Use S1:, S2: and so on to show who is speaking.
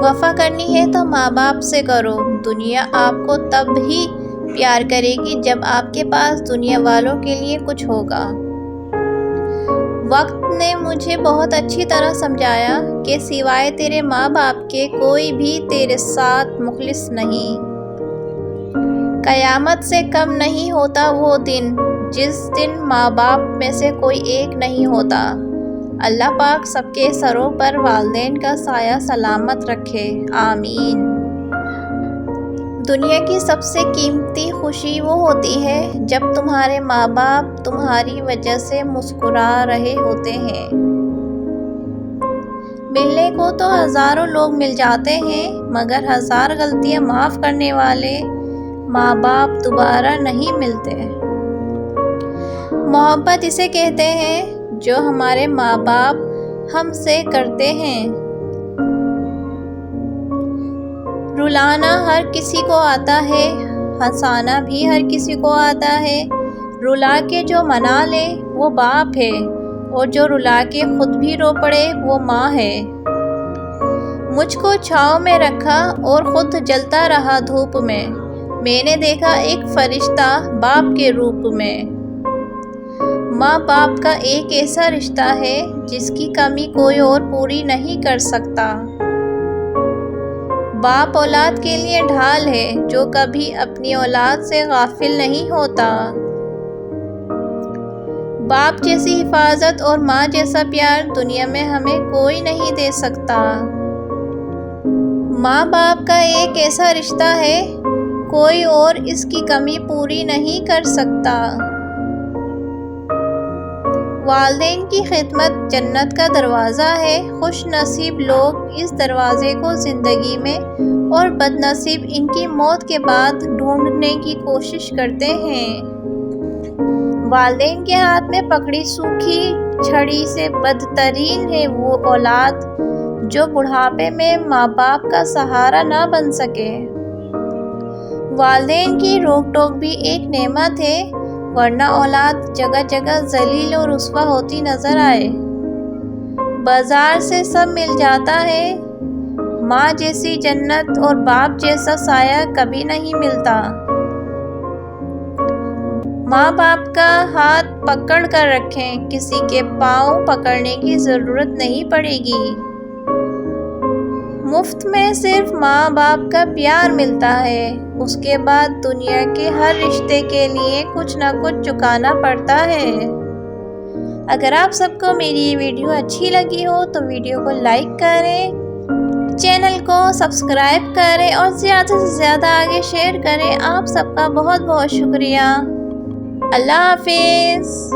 S1: وفا کرنی ہے تو ماں باپ سے کرو، دنیا آپ کو تب ہی پیار کرے گی جب آپ کے پاس دنیا والوں کے لیے کچھ ہوگا۔ وقت نے مجھے بہت اچھی طرح سمجھایا کہ سوائے تیرے ماں باپ کے کوئی بھی تیرے ساتھ مخلص نہیں۔ قیامت سے کم نہیں ہوتا وہ دن جس دن ماں باپ میں سے کوئی ایک نہیں ہوتا۔ اللہ پاک سب کے سروں پر والدین کا سایہ سلامت رکھے، آمین۔ دنیا کی سب سے قیمتی خوشی وہ ہوتی ہے جب تمہارے ماں باپ تمہاری وجہ سے مسکرا رہے ہوتے ہیں۔ ملنے کو تو ہزاروں لوگ مل جاتے ہیں مگر ہزار غلطیاں معاف کرنے والے ماں باپ دوبارہ نہیں ملتے۔ محبت اسے کہتے ہیں جو ہمارے ماں باپ ہم سے کرتے ہیں۔ رلانا ہر کسی کو آتا ہے، ہنسانا بھی ہر کسی کو آتا ہے۔ رلا کے جو منا لے وہ باپ ہے اور جو رلا کے خود بھی رو پڑے وہ ماں ہے۔ مجھ کو چھاؤں میں رکھا اور خود جلتا رہا دھوپ میں، میں نے دیکھا ایک فرشتہ باپ کے روپ میں۔ ماں باپ کا ایک ایسا رشتہ ہے جس کی کمی کوئی اور پوری نہیں کر سکتا۔ باپ اولاد کے لیے ڈھال ہے جو کبھی اپنی اولاد سے غافل نہیں ہوتا۔ باپ جیسی حفاظت اور ماں جیسا پیار دنیا میں ہمیں کوئی نہیں دے سکتا۔ ماں باپ کا ایک ایسا رشتہ ہے کوئی اور اس کی کمی پوری نہیں کر سکتا۔ والدین کی خدمت جنت کا دروازہ ہے، خوش نصیب لوگ اس دروازے کو زندگی میں اور بد نصیب ان کی موت کے بعد ڈھونڈنے کی کوشش کرتے ہیں۔ والدین کے ہاتھ میں پکڑی سوکھی چھڑی سے بدترین ہے وہ اولاد جو بڑھاپے میں ماں باپ کا سہارا نہ بن سکے۔ والدین کی روک ٹوک بھی ایک نعمت ہے ورنہ اولاد جگہ جگہ ذلیل و رسوا ہوتی نظر آئے۔ بازار سے سب مل جاتا ہے، ماں جیسی جنت اور باپ جیسا سایہ کبھی نہیں ملتا۔ ماں باپ کا ہاتھ پکڑ کر رکھیں، کسی کے پاؤں پکڑنے کی ضرورت نہیں پڑے گی۔ مفت میں صرف ماں باپ کا پیار ملتا ہے، اس کے بعد دنیا کے ہر رشتے کے لیے کچھ نہ کچھ چکانا پڑتا ہے۔ اگر آپ سب کو میری یہ ویڈیو اچھی لگی ہو تو ویڈیو کو لائک کریں، چینل کو سبسکرائب کریں اور زیادہ سے زیادہ آگے شیئر کریں۔ آپ سب کا بہت بہت شکریہ۔ اللہ حافظ۔